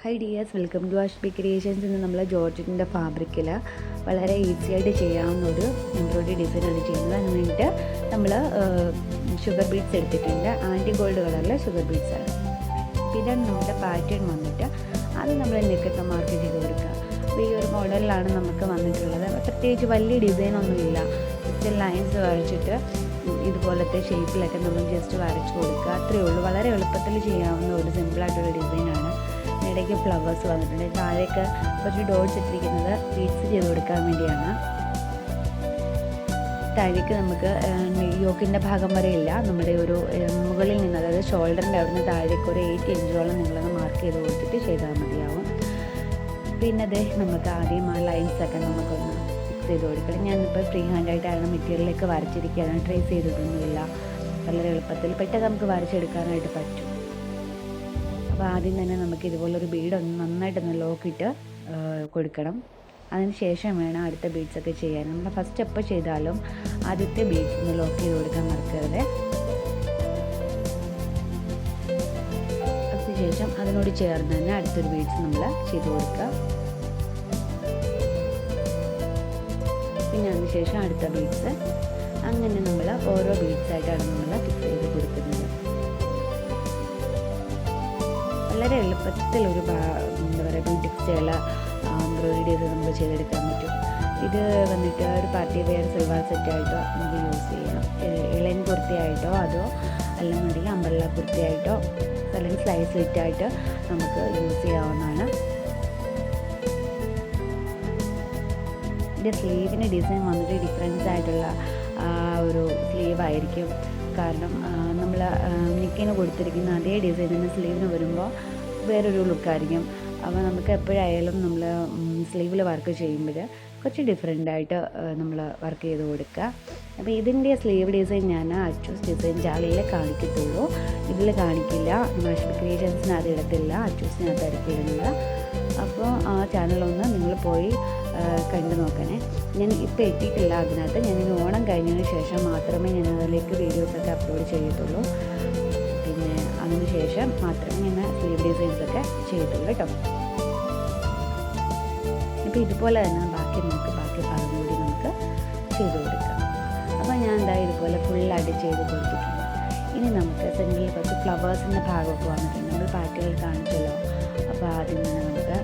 Hi dears, welcome to Ashbicreations. ഇന്ന് നമ്മൾ ജോർജറ്റിൻ്റെ ഫാബ്രിക്കിൽ വളരെ ഈസി ആയിട്ട് ചെയ്യാവുന്ന ഒരു എംബ്രോയിഡറി ഡിസൈനാണ് ചെയ്യുന്നത്. അതിന് വേണ്ടിയിട്ട് നമ്മൾ ഷുഗർ ബീഡ്സ് എടുത്തിട്ടുണ്ട്. ആൻറ്റി ഗോൾഡ് കളറിലെ ഷുഗർ ബീഡ്സ് ആണ്. ഇതാണ് നമ്മുടെ പാറ്റേൺ വന്നിട്ട് അത് നമ്മൾ നെക്കൊക്കെ മാർക്ക് ചെയ്ത് കൊടുക്കുക. അപ്പോൾ ഈ ഒരു മോഡലിലാണ് നമുക്ക് വന്നിട്ടുള്ളത്. പ്രത്യേകിച്ച് വലിയ ഡിസൈനൊന്നുമില്ല. ജസ്റ്റ് ലൈൻസ് വരച്ചിട്ട് ഇതുപോലത്തെ ഷേപ്പിലൊക്കെ നമ്മൾ ജസ്റ്റ് വരച്ച് കൊടുക്കുക. അത്രയേ ഉള്ളൂ. വളരെ എളുപ്പത്തിൽ ചെയ്യാവുന്ന ഒരു സിമ്പിളായിട്ടുള്ള ഡിസൈനാണ്. ഇടയ്ക്ക് ഫ്ലവേഴ്സ് വന്നിട്ടുണ്ട്. താഴേക്ക് കുറച്ച് ഡോട്ട്സ് ഇട്ടിരിക്കുന്നത് ബീഡ്സ് ചെയ്ത് കൊടുക്കാൻ വേണ്ടിയാണ്. താഴേക്ക് നമുക്ക് യോക്കിൻ്റെ ഭാഗം വരെ ഇല്ല. നമ്മുടെ ഒരു മുകളിൽ നിന്ന്, അതായത് ഷോൾഡറിൻ്റെ അവിടെ നിന്ന് താഴേക്ക് ഒരു 8 ഇഞ്ചോളം നിങ്ങളൊന്ന് മാർക്ക് ചെയ്ത് കൊടുത്തിട്ട് ചെയ്താൽ മതിയാവും. പിന്നെ അതേ നമുക്ക് ആദ്യം ആ ലൈൻസൊക്കെ നമുക്കൊന്ന് ഫിക്സ് ചെയ്ത് കൊടുക്കണം. ഞാനിപ്പോൾ ഫ്രീ ഹാൻഡായിട്ടാണ് മെറ്റീരിയലിലേക്ക് വരച്ചിരിക്കുകയാണ്. ട്രേസ് ചെയ്തിട്ടൊന്നുമില്ല. വളരെ എളുപ്പത്തിൽ പെട്ടെന്ന് നമുക്ക് വരച്ചെടുക്കാനായിട്ട് പറ്റും. അപ്പോൾ ആദ്യം തന്നെ നമുക്ക് ഇതുപോലൊരു ബീഡ് ഒന്ന് നന്നായിട്ടൊന്ന് ലോക്കിട്ട് കൊടുക്കണം. അതിന് ശേഷം വേണം അടുത്ത ബീഡ്സൊക്കെ ചെയ്യാൻ. നമ്മൾ ഫസ്റ്റ് എപ്പോൾ ചെയ്താലും ആദ്യത്തെ ബീഡ്സ് ഒന്ന് ലോക്ക് ചെയ്ത് കൊടുക്കാൻ മറക്കരുത്. അതിനുശേഷം അതിനോട് ചേർന്ന് തന്നെ അടുത്തൊരു ബീഡ്സ് നമ്മൾ ചെയ്ത് കൊടുക്കുക. പിന്നെ അതിനുശേഷം അടുത്ത ബീഡ്സ്, അങ്ങനെ നമ്മൾ ഓരോ ബീഡ്സായിട്ടാണ് നമ്മൾ ഫിക്സ് ചെയ്ത് കൊടുക്കുന്നത്. വളരെ എളുപ്പത്തിലൊരു എന്താ പറയുക ബ്യൂട്ടിക്സുകൾ എംബ്രോയിഡറി ചെയ്ത് നമുക്ക് ചെയ്തെടുക്കാൻ പറ്റും. ഇത് വന്നിട്ട് ഒരു പാർട്ടി വെയർ സിൽവാർ സെറ്റായിട്ടോ നമുക്ക് യൂസ് ചെയ്യാം. ഇളൻ കുർത്തിയായിട്ടോ അതോ അല്ലെന്നുണ്ടെങ്കിൽ അമ്പർല കുർത്തിയായിട്ടോ അല്ലെങ്കിൽ സ്ലൈസ് സെറ്റായിട്ട് നമുക്ക് യൂസ് ചെയ്യാവുന്നതാണ്. ഇതിൻ്റെ സ്ലീവിന് ഡിസൈൻ വന്നിട്ട് ഡിഫറൻസ് ആയിട്ടുള്ള ഒരു സ്ലീവ് ആയിരിക്കും. കാരണം നമ്മൾ നെക്കിന് കൊടുത്തിരിക്കുന്ന അതേ ഡിസൈൻ തന്നെ സ്ലീവിന് വരുമ്പോൾ വേറൊരു ലുക്കായിരിക്കും. അപ്പോൾ നമുക്ക് എപ്പോഴായാലും നമ്മൾ സ്ലീവിൽ വർക്ക് ചെയ്യുമ്പോൾ കുറച്ച് ഡിഫറെൻ്റായിട്ട് നമ്മൾ വർക്ക് ചെയ്ത് കൊടുക്കുക. അപ്പോൾ ഇതിൻ്റെ സ്ലീവ് ഡിസൈൻ ഞാൻ അച്ചൂസ് ഡിസൈൻ ജാലിയിൽ കാണിക്കത്തുള്ളൂ, ഇതിൽ കാണിക്കില്ല. ആഷ്ബിക്രിയേഷൻസിന് അത് ഇടത്തില്ല, അച്ചൂസിനകത്തായിരിക്കും ഇടുന്നത്. അപ്പോൾ ആ ചാനലൊന്ന് നിങ്ങൾ പോയി കണ്ടു നോക്കണേ. ഞാൻ ഇപ്പോൾ എത്തിയിട്ടില്ല അതിനകത്ത്. ഞാനിനി ഓണം കഴിഞ്ഞതിന് ശേഷം മാത്രമേ ഞാൻ അതിലേക്ക് വീഡിയോസൊക്കെ അപ്ലോഡ് ചെയ്യത്തുള്ളൂ. പിന്നെ അതിന് ശേഷം മാത്രമേ ഞാൻ സ്ലീവ് ഡിസൈൻസൊക്കെ ചെയ്യത്തുള്ളൂ കേട്ടോ. ഇപ്പോൾ ഇതുപോലെ തന്നെ ബാക്കി ഭാഗം കൂടി നമുക്ക് ചെയ്ത് കൊടുക്കാം. അപ്പോൾ ഞാൻ എന്താ ഇതുപോലെ ഫുള്ളായിട്ട് ചെയ്ത് കൊടുത്തിട്ടുണ്ട്. ഇനി നമുക്ക് സെൻറ്ററിൽ കുറച്ച് ഫ്ലവേഴ്സിൻ്റെ ഭാഗമൊക്കെ വന്നിട്ടുണ്ട്. നമ്മൾ പാറ്റുകൾ കാണിച്ചല്ലോ. അപ്പോൾ ആദ്യം തന്നെ നമുക്ക്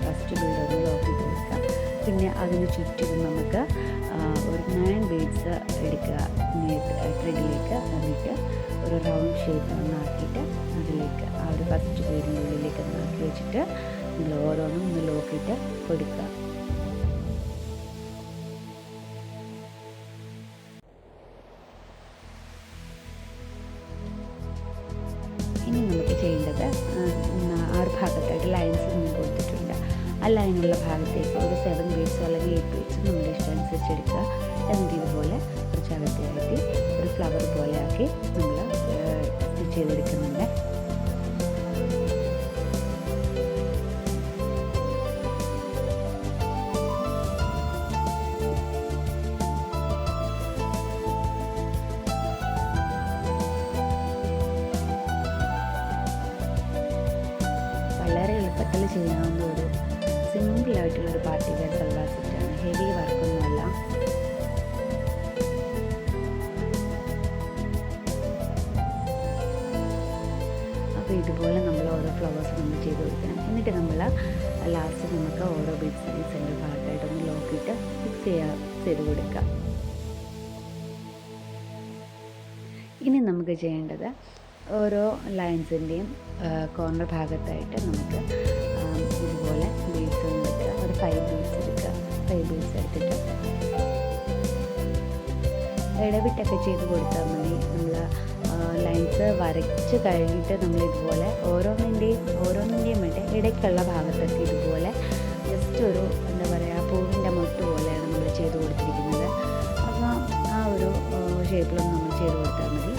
ഫസ്റ്റ് ബീഡ് ഒന്ന് ലോക്ക് ചെയ്ത് കൊടുക്കാം. പിന്നെ അതിന് ചുറ്റും നമുക്ക് ഒരു 9 ബീഡ്സ് എടുക്കുക. ത്രെഡിലേക്ക് എന്നിട്ട് ഒരു റൗണ്ട് ഷേപ്പ് ഒന്നാക്കിയിട്ട് അതിലേക്ക് ആ ഒരു ഫസ്റ്റ് ബീഡിൻ്റെ ഉള്ളിലേക്ക് ഒന്നാക്കി വെച്ചിട്ട് നമ്മൾ ഓരോന്നും ഒന്ന് ലോക്കിയിട്ട് കൊടുക്കുക. ഇനി നമുക്ക് ചെയ്യേണ്ടത് ആ ഒരു ഭാഗത്തായിട്ട് ലൈൻസ് നമ്മൾ കൊടുത്തിട്ടുണ്ട്. ആ ലൈനുള്ള ഭാഗത്തേക്ക് ഒരു 7 ബീഡ്സോ അല്ലെങ്കിൽ 8 ബീഡ്സും നമ്മുടെ ഇഷ്ടമനുസരിച്ച് എടുക്കുക. എന്നിട്ട് ഇതുപോലെ കുറച്ച് അകത്തേക്ക് ഒരു ഫ്ലവർ പോലെ ആക്കി നമ്മൾ സ്റ്റിച്ച് ചെയ്തെടുക്കുന്നുണ്ട്. വളരെ എളുപ്പത്തിൽ ചെയ്യാവുന്ന ഒരു സിമ്പിളായിട്ടുള്ളൊരു പാർട്ടി വെയർ സൽവാർ സെറ്റാണ്. ഹെവി വർക്കൊന്നുമല്ല. അപ്പോൾ ഇതുപോലെ നമ്മൾ ഓരോ ഫ്ലവേഴ്സ് നമ്മൾ ചെയ്ത് കൊടുക്കണം. എന്നിട്ട് നമ്മൾ ലാസ്റ്റ് നമുക്ക് ഓരോ ബീഡ്സിൻ്റെ സെൻറ്റർ ഭാഗത്തായിട്ടൊന്ന് ലോക്കിയിട്ട് ഫിക്സ് ചെയ്ത് കൊടുക്കാം. ഇനി നമുക്ക് ചെയ്യേണ്ടത് ഓരോ ലൈൻസിൻ്റെയും കോർണർ ഭാഗത്തായിട്ട് നമുക്ക് ഇതുപോലെ ബീഡ്സ് ഒന്ന് എടുക്കുക. ഒരു 5 ബീഡ്സ് എടുക്കുക. 5 ബീഡ്സ് എടുത്തിട്ട് ഇടവിട്ടൊക്കെ ചെയ്ത് കൊടുത്താൽ മതി. നമ്മൾ ലൈൻസ് വരച്ച് കഴിഞ്ഞിട്ട് നമ്മൾ ഇതുപോലെ ഓരോന്നിൻ്റെയും വേണ്ടി ഇടയ്ക്കുള്ള ഭാഗത്തൊക്കെ ഇതുപോലെ ജസ്റ്റ് ഒരു എന്താ പറയുക പൂവിൻ്റെ മൊട്ട് പോലെയാണ് നമ്മൾ ചെയ്ത് കൊടുത്തിരിക്കുന്നത്. അപ്പോൾ ആ ഒരു ഷേപ്പിലൊന്നും നമ്മൾ ചെയ്ത് കൊടുത്താൽ മതി.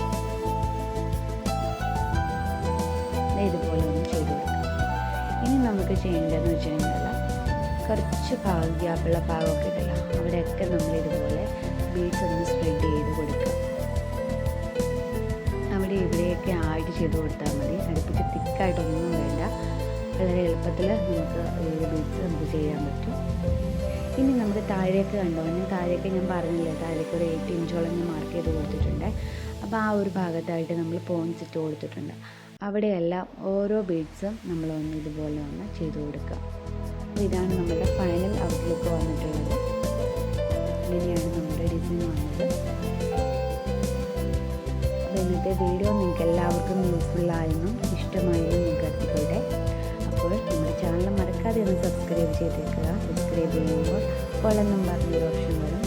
ഇതുപോലെ ഒന്ന് ചെയ്ത് കൊടുക്കാം. ഇനി നമുക്ക് ചെയ്യേണ്ടതെന്ന് വെച്ച് കഴിഞ്ഞാൽ കുറച്ച് ഗ്യാപ്പുള്ള ഭാഗമൊക്കെ ഇട്ടില്ല, അവിടെയൊക്കെ നമ്മൾ ഇതുപോലെ ബീഡ്സ് ഒന്ന് സ്പ്രെഡ് ചെയ്ത് കൊടുക്കാം. അവിടെ ഇവിടെ ഒക്കെ ആയിട്ട് ചെയ്ത് കൊടുത്താൽ മതി. അടുപ്പിച്ച് തിക്കായിട്ടൊന്നും വേണ്ട. വളരെ എളുപ്പത്തിൽ നമുക്ക് ഈ ബീഡ്സ് നമുക്ക് ചെയ്യാൻ പറ്റും. ഇനി നമുക്ക് താഴേക്ക് കണ്ടോ, താഴേക്ക് ഞാൻ പറഞ്ഞില്ലേ, താഴേക്ക് ഒരു 8 ഇഞ്ചോളം ഞാൻ മാർക്ക് ചെയ്ത് കൊടുത്തിട്ടുണ്ട്. അപ്പോൾ ആ ഒരു ഭാഗത്തായിട്ട് നമ്മൾ പോയിൻറ്റ്സ് ഇട്ട് കൊടുത്തിട്ടുണ്ട്. അവിടെയെല്ലാം ഓരോ ബീഡ്സും നമ്മളൊന്ന് ഇതുപോലെ ഒന്ന് ചെയ്ത് കൊടുക്കുക. അപ്പോൾ ഇതാണ് നമ്മുടെ ഫൈനൽ ഔട്ട്ലുക്ക് വന്നിട്ടുള്ളത്. ഇങ്ങനെയാണ് നമ്മുടെ ഡിസൈൻ വന്നത്. അപ്പോൾ ഇന്നത്തെ വീഡിയോ നിങ്ങൾക്ക് എല്ലാവർക്കും യൂസ്ഫുള്ളായെന്നും ഇഷ്ടമായെന്നും ഞാൻ കരുതിക്കോട്ടെ. അപ്പോൾ നമ്മുടെ ചാനൽ മറക്കാതെ ഒന്ന് സബ്സ്ക്രൈബ് ചെയ്തേക്കുക. സബ്സ്ക്രൈബ് ചെയ്യുമ്പോൾ ഓൾ എന്നും പറഞ്ഞൊരു ഓപ്ഷൻ വരും.